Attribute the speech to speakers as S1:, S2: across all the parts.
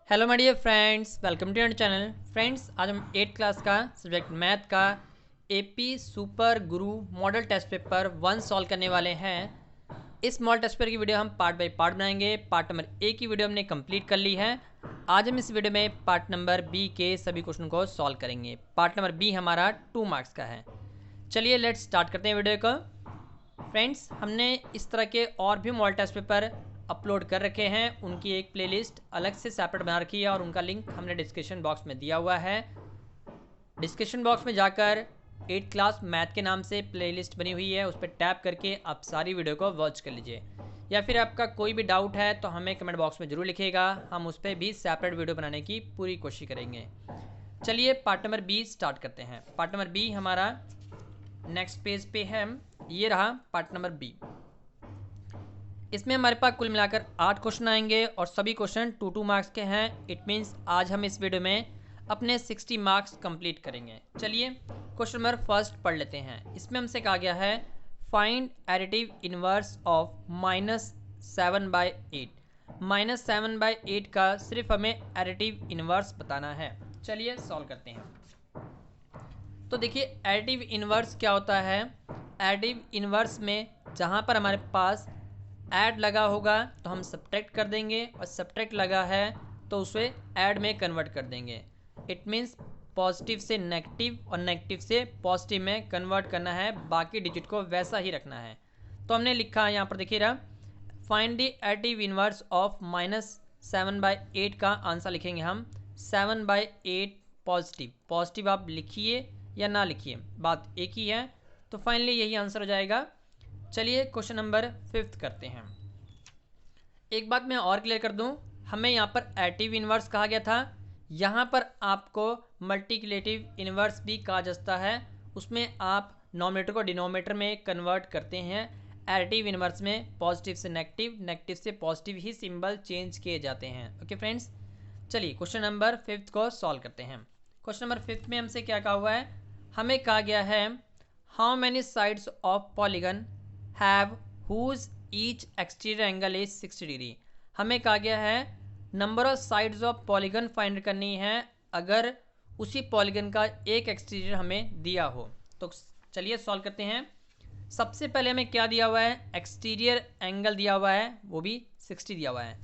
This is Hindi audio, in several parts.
S1: Hello my dear friends, welcome to your channel. Friends, आज हम 8th क्लास का सब्जेक्ट मैथ का AP super guru model test paper 1 solve करने वाले हैं। इस मॉडल टेस्ट पेपर की वीडियो हम पार्ट बाय पार्ट बनाएंगे। पार्ट नंबर ए की वीडियो हमने कंप्लीट कर ली है। आज हम इस वीडियो में पार्ट नंबर बी के सभी क्वेश्चन को सॉल्व करेंगे। पार्ट नंबर बी हमारा 2 मार्क्स का है। चलिए लेट्स स्टार्ट करते हैं वीडियो को। फ्रेंड्स, हमने इस तरह के और भी मॉडल टेस्ट पेपर अपलोड कर रखे हैं। उनकी एक प्लेलिस्ट अलग से सेपरेट बना रखी है और उनका लिंक हमने डिस्क्रिप्शन बॉक्स में दिया हुआ है। डिस्क्रिप्शन बॉक्स में जाकर 8th क्लास मैथ के नाम से प्लेलिस्ट बनी हुई है, उस पर टैप करके आप सारी वीडियो को वॉच कर लीजिए। या फिर आपका कोई भी डाउट है तो हमें कमेंट बॉक्स में ज़रूर लिखिएगा, हम उस पर भी सेपरेट वीडियो बनाने की पूरी कोशिश करेंगे। चलिए पार्ट नंबर बी स्टार्ट करते हैं। पार्ट नंबर बी हमारा नेक्स्ट पेज पे है। ये रहा पार्ट नंबर बी। इसमें हमारे पास कुल मिलाकर 8 क्वेश्चन आएंगे और सभी क्वेश्चन 2 मार्क्स के हैं। इट मीन्स आज हम इस वीडियो में अपने 60 मार्क्स कंप्लीट करेंगे। चलिए क्वेश्चन नंबर फर्स्ट पढ़ लेते हैं। इसमें हमसे कहा गया है फाइंड एडिटिव इनवर्स ऑफ -7/8। -7/8 का सिर्फ हमें एडिटिव इनवर्स बताना है। चलिए सॉल्व करते हैं। तो देखिए एडिटिव इनवर्स क्या होता है। एडिटिव इनवर्स में जहाँ पर हमारे पास ऐड लगा होगा तो हम सब्ट्रैक्ट कर देंगे और सब्ट्रैक्ट लगा है तो उसे ऐड में कन्वर्ट कर देंगे। इट मीन्स पॉजिटिव से नेगेटिव और नेगेटिव से पॉजिटिव में कन्वर्ट करना है, बाकी डिजिट को वैसा ही रखना है। तो हमने लिखा है यहाँ पर देखिए रहा, find the additive inverse of -7/8 का आंसर लिखेंगे हम 7/8 पॉजिटिव। पॉजिटिव आप लिखिए या ना लिखिए, बात एक ही है। तो फाइनली यही आंसर हो जाएगा। चलिए क्वेश्चन नंबर 5 करते हैं। एक बात मैं और क्लियर कर दूं, हमें यहाँ पर एडिटिव इनवर्स कहा गया था, यहाँ पर आपको मल्टीप्लिकेटिव इनवर्स भी कहा जाता है। उसमें आप नॉमिनेटर को डिनोमिनेटर में कन्वर्ट करते हैं। एडिटिव इनवर्स में पॉजिटिव से नेगेटिव, नेगेटिव से पॉजिटिव ही सिंबल चेंज किए जाते हैं। ओके फ्रेंड्स, चलिए क्वेश्चन नंबर 5 को सॉल्व करते हैं। क्वेश्चन नंबर 5 में हमसे क्या कहा हुआ है, हमें कहा गया है how many sides of polygon have whose each exterior angle is 60 degree. हमें कहा गया है number of sides of polygon find करनी है अगर उसी पॉलीगन का एक एक्सटीरियर हमें दिया हो। तो चलिए सॉल्व करते हैं। सबसे पहले हमें क्या दिया हुआ है, एक्सटीरियर एंगल दिया हुआ है, वो भी 60 दिया हुआ है।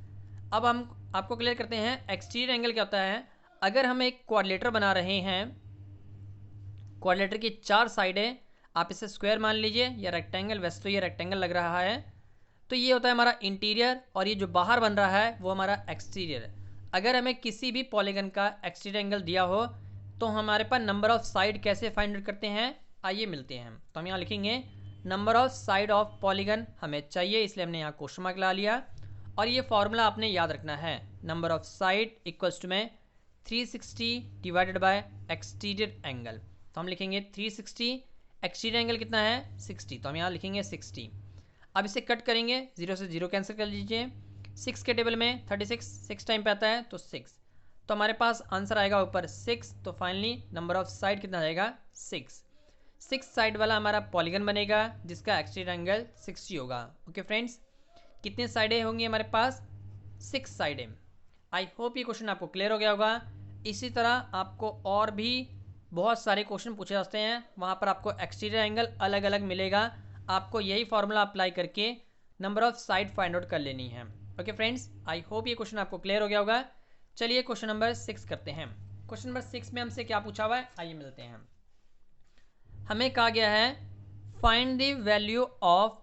S1: अब हम आपको क्लियर करते हैं एक्सटीरियर एंगल क्या होता है। अगर हम एक क्वाड्रिलेटर बना रहे हैं, क्वाड्रिलेटर की 4 साइडें, आप इसे स्क्वायर मान लीजिए या रेक्टेंगल, वैसे तो ये रेक्टेंगल लग रहा है। तो ये होता है हमारा इंटीरियर और ये जो बाहर बन रहा है वो हमारा एक्सटीरियर। अगर हमें किसी भी पॉलीगन का एक्सटीरियर एंगल दिया हो तो हमारे पास नंबर ऑफ साइड कैसे फाइंड आउट करते हैं, आइए मिलते हैं। तो हम यहाँ लिखेंगे number of side of polygon हमें चाहिए, इसलिए हमने यहाँ क्वेश्चन मार्क ला लिया। और ये फॉर्मूला आपने याद रखना है, number of side equals to में 360 डिवाइडेड बाय एक्सटीरियर एंगल। तो हम लिखेंगे 360, एक्सटीरियर एंगल कितना है 60, तो हम यहाँ लिखेंगे 60। अब इसे कट करेंगे, 0 से 0 कैंसिल कर लीजिए। 6 के टेबल में 36 6 टाइम पे आता है तो 6, तो हमारे पास आंसर आएगा ऊपर 6। तो फाइनली नंबर ऑफ साइड कितना आएगा 6। 6 साइड वाला हमारा पॉलीगन बनेगा जिसका एक्सटीरियर एंगल 60 होगा। ओके फ्रेंड्स, कितने साइडें होंगी हमारे पास, 6 साइडें। आई होप ये क्वेश्चन आपको क्लियर हो गया होगा। इसी तरह आपको और भी बहुत सारे क्वेश्चन पूछे जाते हैं, वहाँ पर आपको एक्सटीरियर एंगल अलग अलग मिलेगा। आपको यही फार्मूला अप्लाई करके number of side find out कर लेनी है। ओके फ्रेंड्स, आई होप ये क्वेश्चन आपको क्लियर हो गया होगा। चलिए क्वेश्चन नंबर 6 करते हैं। क्वेश्चन नंबर 6 में हमसे क्या पूछा हुआ है, आइए मिलते हैं। हमें कहा गया है फाइंड द वैल्यू ऑफ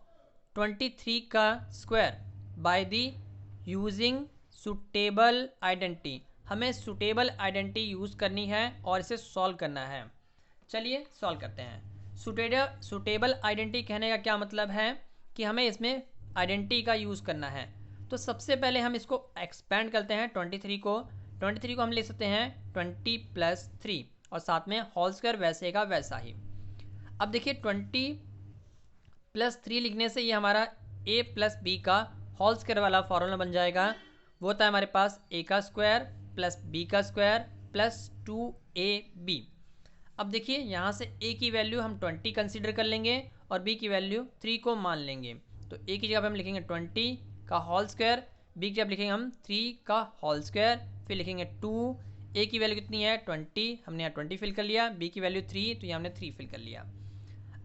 S1: 23 का square by the using suitable identity. हमें सुटेबल आइडेंटिटी यूज़ करनी है और इसे सॉल्व करना है। चलिए सॉल्व करते हैं। सुटेबल आइडेंटिटी कहने का क्या मतलब है कि हमें इसमें आइडेंटिटी का यूज़ करना है। तो सबसे पहले हम इसको एक्सपेंड करते हैं। 23 को हम ले सकते हैं 20 + 3 और साथ में होल स्क्वायर वैसे का वैसा ही। अब देखिए 20 + 3 लिखने से ये हमारा a + b का होल स्क्वायर वाला फॉर्मूला बन जाएगा। वो होता है हमारे पास a का स्क्वायर + b का स्क्वायर + 2ab। अब देखिए यहाँ से a की वैल्यू हम 20 कंसीडर कर लेंगे और b की वैल्यू 3 को मान लेंगे। तो a की जगह पे हम लिखेंगे 20 का होल स्क्वायर, बी की जब लिखेंगे हम 3 का होल स्क्वायर, फिर लिखेंगे 2, ए की वैल्यू कितनी है 20, हमने यहाँ 20 फिल कर लिया, बी की वैल्यू 3 तो यहाँ हमने 3 फिल कर लिया।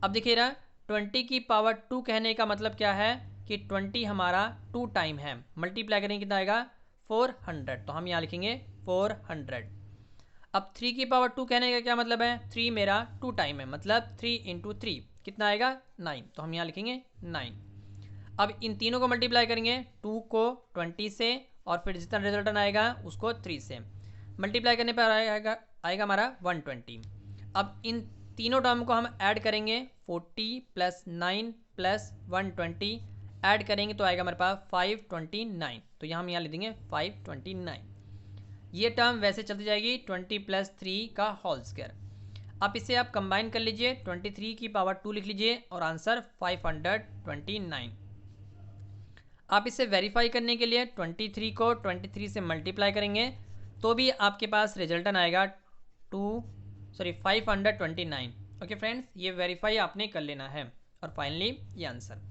S1: अब देखिए ना 20 की पावर 2 कहने का मतलब क्या है कि 20 हमारा 2 टाइम है, मल्टीप्लाई करेंगे कितना आएगा 400, तो हम यहाँ लिखेंगे 400। अब 3 की पावर 2 कहने का क्या मतलब है, 3 मेरा 2 टाइम है, मतलब 3 इंटू 3 कितना आएगा 9, तो हम यहाँ लिखेंगे 9। अब इन तीनों को मल्टीप्लाई करेंगे, 2 को 20 से और फिर जितना रिजल्टन आएगा उसको 3 से मल्टीप्लाई करने पर आएगा हमारा 120। अब इन तीनों टर्म को हम ऐड करेंगे, 40 प्लस 9 प्लस 120 ऐड करेंगे तो आएगा हमारे पास 529, तो यहाँ हम यहाँ लिख देंगे 529। ये टर्म वैसे चलती जाएगी 20 प्लस 3 का होल स्क्वायर। अब इसे आप कंबाइन कर लीजिए, 23 की पावर 2 लिख लीजिए और आंसर 529। आप इसे वेरीफाई करने के लिए 23 को 23 से मल्टीप्लाई करेंगे तो भी आपके पास रिजल्टन आएगा 529। ओके फ्रेंड्स, ये वेरीफाई आपने कर लेना है और फाइनली ये आंसर।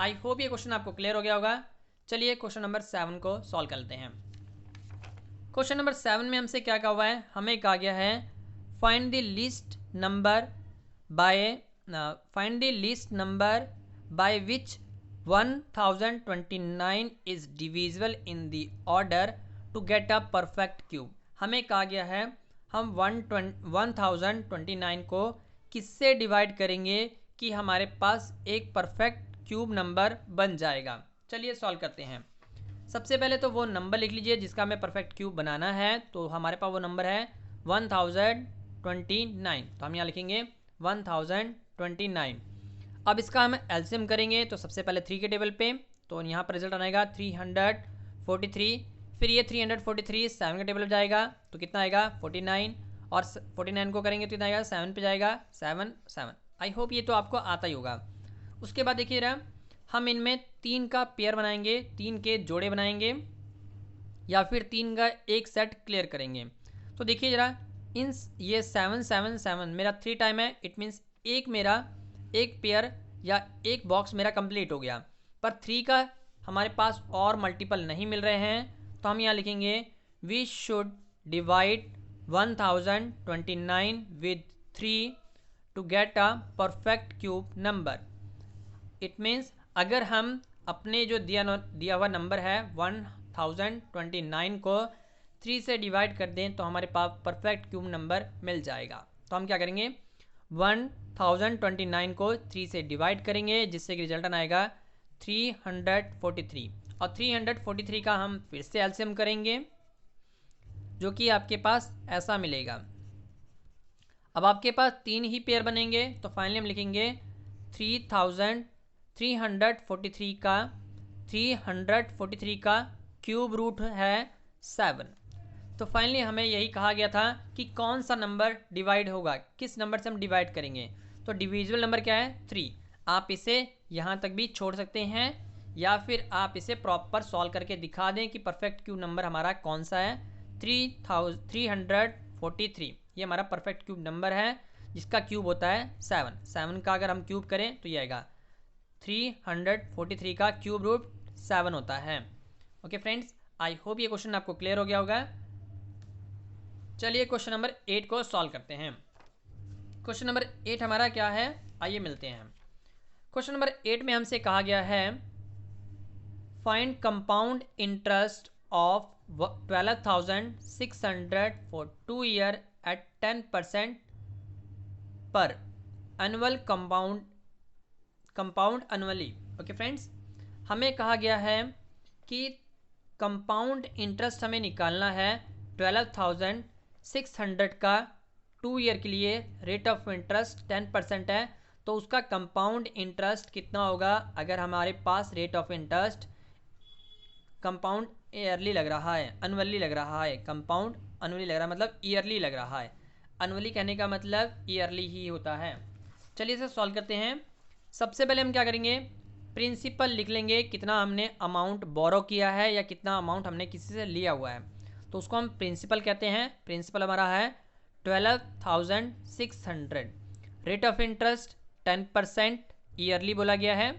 S1: आई होप ये क्वेश्चन आपको क्लियर हो गया होगा। चलिए क्वेश्चन नंबर 7 को सॉल्व करते हैं। क्वेश्चन नंबर 7 में हमसे क्या कहा हुआ है, हमें कहा गया है find the list number by which 1029 is divisible in the order to get a perfect cube. हमें कहा गया है हम 1029 को किससे डिवाइड करेंगे कि हमारे पास एक परफेक्ट क्यूब नंबर बन जाएगा। चलिए सॉल्व करते हैं। सबसे पहले तो वो नंबर लिख लीजिए जिसका हमें परफेक्ट क्यूब बनाना है, तो हमारे पास वो नंबर है 1029, तो हम यहाँ लिखेंगे 1029। अब इसका हम एलसीएम करेंगे तो सबसे पहले 3 के टेबल पे, तो यहाँ पर रिजल्ट आएगा 343, फिर ये 343 7 के टेबल पे जाएगा तो कितना आएगा 49, और 49 को करेंगे तो कितना आएगा 7 पे जाएगा 7 7। आई होप ये तो आपको आता ही होगा। उसके बाद देखिए जरा हम इनमें 3 का पेयर बनाएंगे, 3 के जोड़े बनाएंगे या फिर 3 का एक सेट क्लियर करेंगे। तो देखिए जरा इन ये 7 7 7 मेरा 3 टाइम है, इट मीन्स एक पेयर या एक बॉक्स मेरा कंप्लीट हो गया, पर 3 का हमारे पास और मल्टीपल नहीं मिल रहे हैं, तो हम यहाँ लिखेंगे we should divide 1029 with 3 to get a perfect cube number. It means अगर हम अपने जो दिया हुआ नंबर है 1029 को 3 से डिवाइड कर दें तो हमारे पास परफेक्ट क्यूब नंबर मिल जाएगा। तो हम क्या करेंगे 1029 को 3 से डिवाइड करेंगे जिससे कि रिजल्टन आएगा 343, और 343 का हम फिर से एलसीएम करेंगे जो कि आपके पास ऐसा मिलेगा। अब आपके पास 3 ही पेयर बनेंगे तो फाइनली हम लिखेंगे 343 का क्यूब रूट है 7। तो फाइनली हमें यही कहा गया था कि कौन सा नंबर डिवाइड होगा, किस नंबर से हम डिवाइड करेंगे। तो डिविजिबल नंबर क्या है 3। आप इसे यहाँ तक भी छोड़ सकते हैं या फिर आप इसे प्रॉपर सॉल्व करके दिखा दें कि परफेक्ट क्यूब नंबर हमारा कौन सा है 343। ये हमारा परफेक्ट क्यूब नंबर है जिसका क्यूब होता है 7 का अगर हम क्यूब करें तो ये आएगा 343 का क्यूब रूट 7 होता है। ओके फ्रेंड्स, आई होप ये क्वेश्चन आपको क्लियर हो गया होगा। चलिए क्वेश्चन नंबर 8 को सॉल्व करते हैं। क्वेश्चन नंबर 8 हमारा क्या है, आइए मिलते हैं। क्वेश्चन नंबर 8 में हमसे कहा गया है find compound interest of 12,600 for 2 year at 10% per annual compound annually. Okay friends, हमें कहा गया है कि कंपाउंड इंटरेस्ट हमें निकालना है 12,600 का 2 ईयर के लिए, रेट ऑफ इंटरेस्ट 10% है, तो उसका कंपाउंड इंटरेस्ट कितना होगा अगर हमारे पास rate of interest compound yearly लग रहा है, एनुअली लग रहा है। कंपाउंड एनुअली लग रहा है मतलब ईयरली लग रहा है, एनुअली कहने का मतलब ईयरली ही होता है। चलिए इसे सॉल्व करते हैं। सबसे पहले हम क्या करेंगे, प्रिंसिपल लिख लेंगे, कितना हमने अमाउंट बोरो किया है या कितना अमाउंट हमने किसी से लिया हुआ है, तो उसको हम प्रिंसिपल कहते हैं। प्रिंसिपल हमारा है 12,600, रेट ऑफ इंटरेस्ट 10% ईयरली बोला गया है।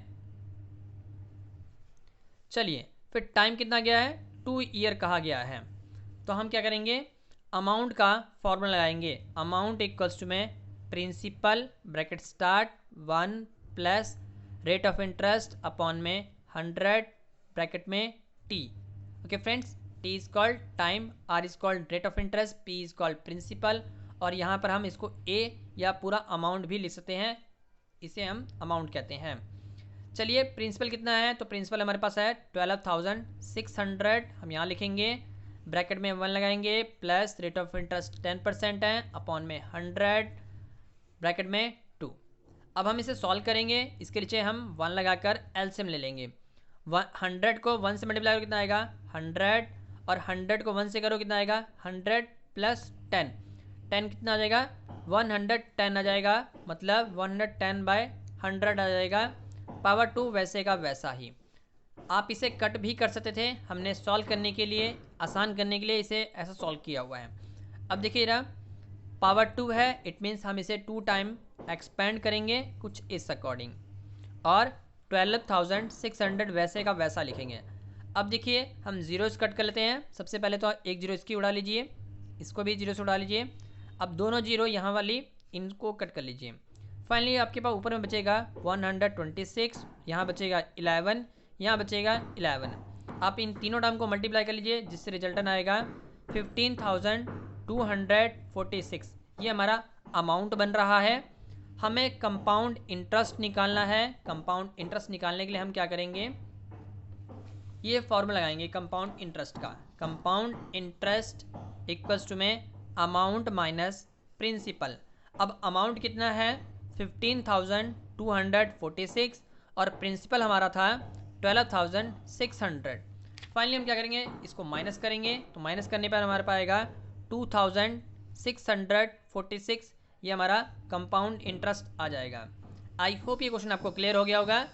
S1: चलिए फिर टाइम कितना गया है, 2 ईयर कहा गया है। तो हम क्या करेंगे, अमाउंट का फॉर्मूला लगाएंगे, अमाउंट इक्वल्स टू में principal bracket start 1 plus rate of interest upon में 100 ब्रैकेट में T. Okay friends, T is called time, R is called rate of interest, P is called principal, और यहाँ पर हम इसको ए या पूरा अमाउंट भी लिख सकते हैं, इसे हम अमाउंट कहते हैं। चलिए प्रिंसिपल कितना है, तो प्रिंसिपल हमारे पास है 12,600, हम यहाँ लिखेंगे, ब्रैकेट में 1 लगाएंगे, प्लस रेट ऑफ इंटरेस्ट 10% है अपॉन में 100 ब्रैकेट में 2। अब हम इसे सॉल्व करेंगे, इसके नीचे हम 1 लगाकर एलसीएम ले लेंगे। 100 को 1 से मल्टीप्लाई करो कितना आएगा 100, और 100 को 1 से करो कितना आएगा 100 प्लस 10, 10 कितना आ जाएगा 110 आ जाएगा, मतलब 110/100 आ जाएगा। पावर 2 वैसे का वैसा ही, आप इसे कट भी कर सकते थे, हमने सॉल्व करने के लिए, आसान करने के लिए इसे ऐसा सॉल्व किया हुआ है। अब देखिए ना, पावर 2 है, इट मीन्स हम इसे 2 टाइम एक्सपेंड करेंगे कुछ इस अकॉर्डिंग, और 12,600 वैसे का वैसा लिखेंगे। अब देखिए हम जीरोस कट कर लेते हैं, सबसे पहले तो एक जीरो इसकी उड़ा लीजिए, इसको भी जीरो से उड़ा लीजिए। अब दोनों जीरो यहाँ वाली इनको कट कर लीजिए। फाइनली आपके पास ऊपर में बचेगा 126, यहाँ बचेगा 11, यहाँ बचेगा 11। आप इन तीनों टर्म को मल्टीप्लाई कर लीजिए, जिससे रिजल्टन आएगा 15,246। ये हमारा अमाउंट बन रहा है। हमें कंपाउंड इंटरेस्ट निकालना है। कंपाउंड इंटरेस्ट निकालने के लिए हम क्या करेंगे, ये फॉर्मूला लगाएंगे कंपाउंड इंटरेस्ट का। कंपाउंड इंटरेस्ट इक्वल्स टू में अमाउंट माइनस प्रिंसिपल। अब अमाउंट कितना है 15,246, और प्रिंसिपल हमारा था 12,600। फाइनली हम क्या करेंगे, इसको माइनस करेंगे, तो माइनस करने पर हमारे पास आएगा 2,646, ये हमारा कंपाउंड इंटरेस्ट आ जाएगा। आई होप ये क्वेश्चन आपको क्लियर हो गया होगा।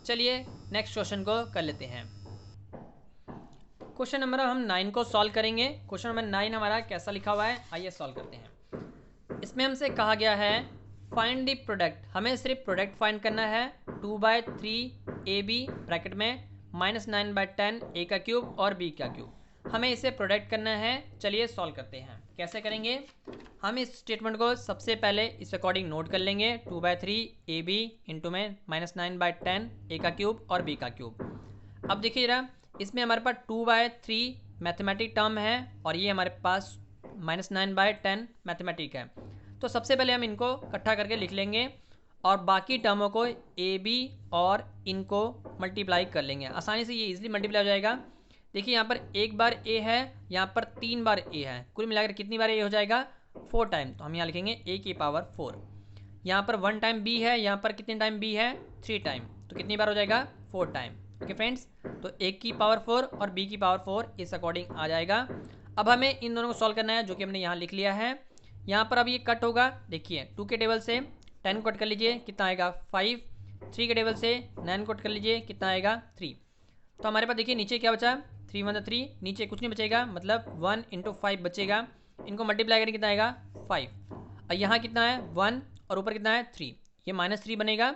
S1: चलिए नेक्स्ट क्वेश्चन को कर लेते हैं। क्वेश्चन नंबर हम 9 को सॉल्व करेंगे। क्वेश्चन नंबर 9 हमारा कैसा लिखा हुआ है, आइए सॉल्व करते हैं। इसमें हमसे कहा गया है फाइंड द प्रोडक्ट, हमें सिर्फ प्रोडक्ट फाइंड करना है। 2/3 AB ब्रैकेट में -9/10 A का क्यूब और B का क्यूब, हमें इसे प्रोडक्ट करना है। चलिए सॉल्व करते हैं। कैसे करेंगे, हम इस स्टेटमेंट को सबसे पहले इस अकॉर्डिंग नोट कर लेंगे। 2/3 AB इंटू में -9/10 A का क्यूब और B का क्यूब। अब देखिए जरा, इसमें हमारे पास 2/3 मैथमेटिक टर्म है, और ये हमारे पास -9/10 मैथमेटिक है। तो सबसे पहले हम इनको इकट्ठा करके लिख लेंगे, और बाकी टर्मों को AB और इनको मल्टीप्लाई कर लेंगे। आसानी से ये इजीली मल्टीप्लाई हो जाएगा। देखिए यहाँ पर एक बार A है, यहाँ पर 3 बार A है, कुल मिलाकर कितनी बार A हो जाएगा 4 टाइम। तो हम यहाँ लिखेंगे A की पावर 4। यहाँ पर 1 टाइम B है, यहाँ पर कितने टाइम B है 3 टाइम, तो कितनी बार हो जाएगा 4 टाइम। ओके फ्रेंड्स, तो A की पावर 4 और B की पावर 4 इस अकॉर्डिंग आ जाएगा। अब हमें इन दोनों को सॉल्व करना है, जो कि हमने यहाँ लिख लिया है। यहाँ पर अब ये कट होगा, देखिए 2 के टेबल से 10 कट कर लीजिए, कितना आएगा 5। 3 के टेबल से 9 कट कर लीजिए, कितना आएगा 3। तो हमारे पास देखिए नीचे क्या बचा 3 1 3, नीचे कुछ नहीं बचेगा, मतलब 1 × 5 बचेगा। इनको मल्टीप्लाई करें कितना आएगा 5, और यहाँ कितना है 1 और ऊपर कितना है 3, ये -3 बनेगा।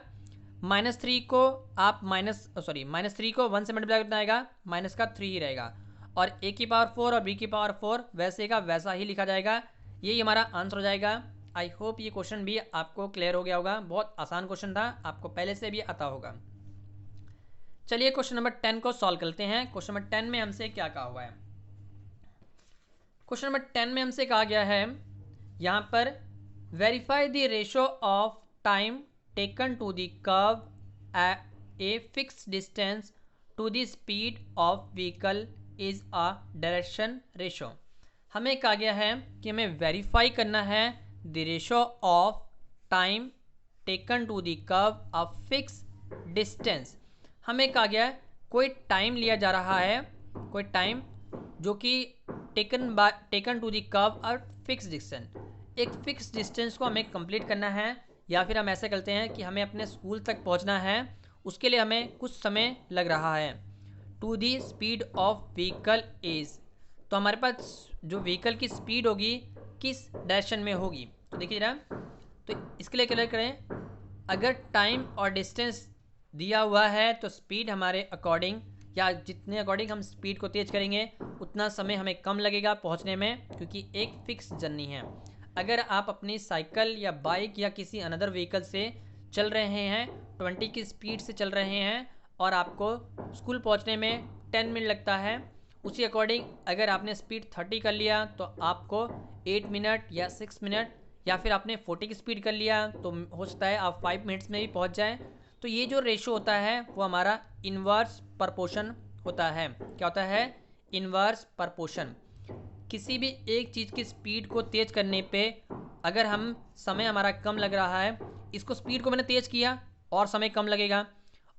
S1: -3 को आप -3 को 1 से मल्टीप्लाई कितना आएगा माइनस का 3 ही रहेगा, और A की पावर 4 और B की पावर 4 वैसे का वैसा ही लिखा जाएगा। यही हमारा आंसर हो जाएगा। आई होप ये क्वेश्चन भी आपको क्लियर हो गया होगा। बहुत आसान क्वेश्चन था, आपको पहले से भी आता होगा। चलिए क्वेश्चन नंबर 10 को सॉल्व करते हैं। क्वेश्चन नंबर 10 में हमसे क्या कहा हुआ है, क्वेश्चन नंबर 10 में हमसे कहा गया है यहाँ पर verify the ratio of time taken to the curve at a fix distance to the speed of vehicle is a direction ratio. हमें कहा गया है कि हमें वेरीफाई करना है the ratio of time taken to the curve a fix distance. हमें कहा गया है कोई टाइम लिया जा रहा है, कोई टाइम जो कि taken to the curve a fix distance, एक फिक्स डिस्टेंस को हमें कंप्लीट करना है, या फिर हम ऐसे करते हैं कि हमें अपने स्कूल तक पहुंचना है, उसके लिए हमें कुछ समय लग रहा है। To the speed of vehicle is, तो हमारे पास जो व्हीकल की स्पीड होगी किस डायरेक्शन में होगी, तो देखिए जरा, तो इसके लिए क्लियर करें। अगर टाइम और डिस्टेंस दिया हुआ है तो स्पीड हमारे अकॉर्डिंग या जितने अकॉर्डिंग हम स्पीड को तेज़ करेंगे उतना समय हमें कम लगेगा पहुंचने में, क्योंकि एक फिक्स जर्नी है। अगर आप अपनी साइकिल या बाइक या किसी अनदर व्हीकल से चल रहे हैं, 20 की स्पीड से चल रहे हैं और आपको स्कूल पहुंचने में 10 मिनट लगता है, उसी अकॉर्डिंग अगर आपने स्पीड 30 कर लिया तो आपको 8 मिनट या 6 मिनट, या फिर आपने 40 की स्पीड कर लिया तो हो सकता है आप 5 मिनट्स में भी पहुंच जाएं। तो ये जो रेशो होता है वो हमारा इन्वर्स प्रपोर्शन होता है। क्या होता है? Inverse proportion. किसी भी एक चीज़ की स्पीड को तेज़ करने पे अगर हम समय हमारा कम लग रहा है, इसको स्पीड को मैंने तेज़ किया और समय कम लगेगा,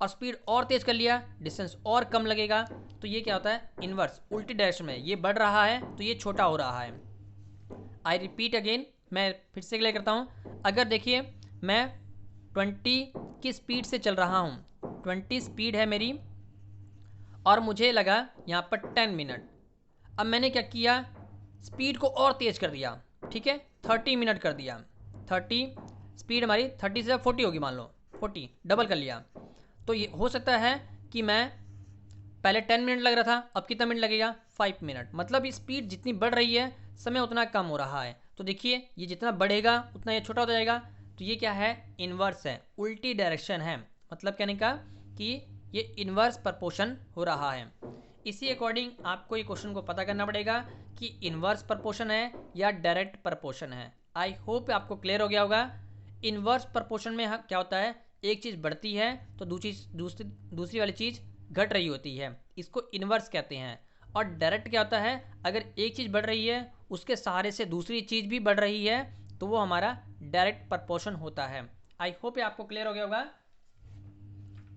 S1: और स्पीड और तेज़ कर लिया डिस्टेंस और कम लगेगा। तो ये क्या होता है? इन्वर्स, उल्टी डायरेक्शन में। ये बढ़ रहा है तो ये छोटा हो रहा है। आई रिपीट अगेन, मैं फिर से क्लियर करता हूँ। अगर देखिए मैं 20 की स्पीड से चल रहा हूँ, 20 स्पीड है मेरी, और मुझे लगा यहाँ पर 10 मिनट। अब मैंने क्या किया? स्पीड को और तेज़ कर दिया, ठीक है, 30 मिनट कर दिया। 30 स्पीड हमारी 30 से 40 होगी, मान लो 40, डबल कर लिया। तो ये हो सकता है कि मैं पहले 10 मिनट लग रहा था, अब कितना मिनट लगेगा? 5 मिनट। मतलब ये स्पीड जितनी बढ़ रही है समय उतना कम हो रहा है। तो देखिए ये जितना बढ़ेगा उतना ये छोटा होता जाएगा। तो ये क्या है? इन्वर्स है, उल्टी डायरेक्शन है। मतलब कहने का कि ये इन्वर्स प्रपोर्शन हो रहा है। इसी अकॉर्डिंग आपको ये क्वेश्चन को पता करना पड़ेगा कि इन्वर्स प्रपोर्शन है या डायरेक्ट प्रपोर्शन है। आई होप आपको क्लियर हो गया होगा। इन्वर्स प्रपोर्शन में क्या होता है? एक चीज़ बढ़ती है तो दूसरी वाली चीज़ घट रही होती है, इसको इन्वर्स कहते हैं। और डायरेक्ट क्या होता है? अगर एक चीज़ बढ़ रही है उसके सहारे से दूसरी चीज़ भी बढ़ रही है तो वो हमारा डायरेक्ट प्रपोर्शन होता है। आई होप ये आपको क्लियर हो गया होगा।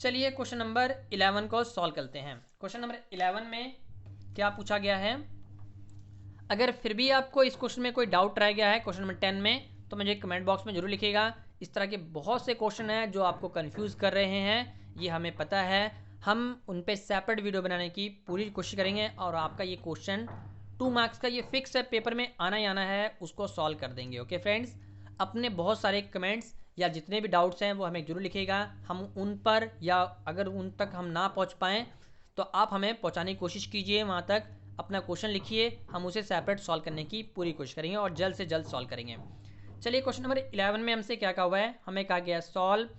S1: चलिए क्वेश्चन नंबर 11 को सॉल्व करते हैं। क्वेश्चन नंबर 11 में क्या पूछा गया है? अगर फिर भी आपको इस क्वेश्चन में कोई डाउट रह गया है क्वेश्चन नंबर 10 में, तो मुझे कमेंट बॉक्स में जरूर लिखिएगा। इस तरह के बहुत से क्वेश्चन हैं जो आपको कंफ्यूज कर रहे हैं, ये हमें पता है। हम उन पे सेपरेट वीडियो बनाने की पूरी कोशिश करेंगे और आपका ये क्वेश्चन 2 मार्क्स का ये फिक्स है, पेपर में आना ही आना है, उसको सॉल्व कर देंगे। ओके फ्रेंड्स, अपने बहुत सारे कमेंट्स या जितने भी डाउट्स हैं वो हमें जरूर लिखिएगा। हम उन पर, या अगर उन तक हम ना पहुंच पाएँ तो आप हमें पहुंचाने की कोशिश कीजिए, वहाँ तक अपना क्वेश्चन लिखिए, हम उसे सेपरेट सॉल्व करने की पूरी कोशिश करेंगे और जल्द से जल्द सॉल्व करेंगे। चलिए क्वेश्चन नंबर 11 में हमसे क्या कहा हुआ है? हमें कहा गया सॉल्व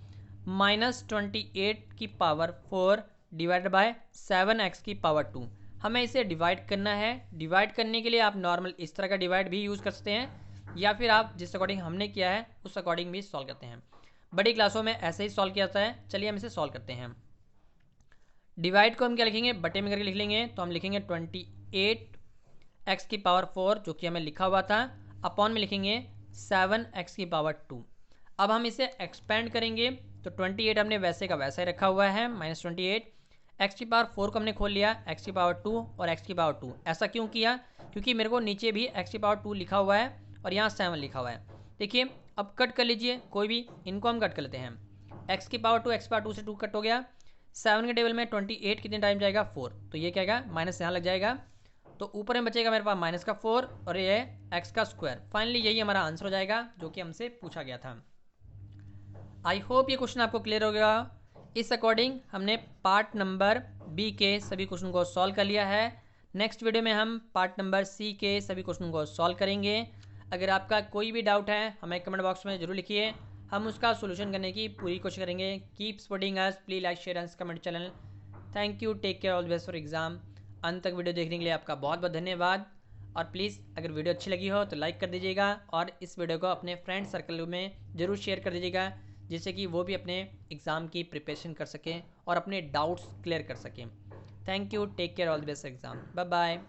S1: -28 की पावर 4 डिवाइडेड बाय 7x की पावर 2। हमें इसे डिवाइड करना है। डिवाइड करने के लिए आप नॉर्मल इस तरह का डिवाइड भी यूज़ कर सकते हैं, या फिर आप जिस अकॉर्डिंग हमने किया है उस अकॉर्डिंग भी सॉल्व करते हैं। बड़ी क्लासों में ऐसे ही सॉल्व किया जाता है। चलिए हम इसे सॉल्व करते हैं। डिवाइड को हम क्या लिखेंगे? बटे में करके लिख लेंगे। तो हम लिखेंगे 28x की पावर 4 जो कि हमें लिखा हुआ था, अपॉन में लिखेंगे 7x की पावर 2। अब हम इसे एक्सपेंड करेंगे तो 28 हमने वैसे का वैसा ही रखा हुआ है, -28। x की पावर 4 को हमने खोल लिया, x की पावर 2 और x की पावर 2। ऐसा क्यों किया? क्योंकि मेरे को नीचे भी x की पावर 2 लिखा हुआ है और यहाँ 7 लिखा हुआ है। देखिए अब कट कर लीजिए कोई भी, इनको हम कट कर लेते हैं। x की पावर 2 x की पावर 2 से 2 कट हो गया। 7 के टेबल में 28 कितने टाइम जाएगा? 4। तो ये क्या आएगा? माइनस यहाँ लग जाएगा, तो ऊपर में बचेगा मेरे पास माइनस का 4 और ये है x का स्क्वायर। फाइनली यही हमारा आंसर हो जाएगा जो कि हमसे पूछा गया था। आई होप ये क्वेश्चन आपको क्लियर हो गया। इस अकॉर्डिंग हमने पार्ट नंबर बी के सभी क्वेश्चन को सॉल्व कर लिया है। नेक्स्ट वीडियो में हम पार्ट नंबर सी के सभी क्वेश्चन को सॉल्व करेंगे। अगर आपका कोई भी डाउट है हमें कमेंट बॉक्स में जरूर लिखिए, हम उसका सोल्यूशन करने की पूरी कोशिश करेंगे। Keep supporting us, please like share and comment channel. Thank you, take care, all best for exam. अंत तक वीडियो देखने के लिए आपका बहुत बहुत धन्यवाद। और प्लीज़ अगर वीडियो अच्छी लगी हो तो लाइक कर दीजिएगा और इस वीडियो को अपने फ्रेंड सर्कल में ज़रूर शेयर कर दीजिएगा, जिससे कि वो भी अपने एग्ज़ाम की प्रिपरेशन कर सकें और अपने डाउट्स क्लियर कर सकें। Thank you, take care, all the best exam, bye bye.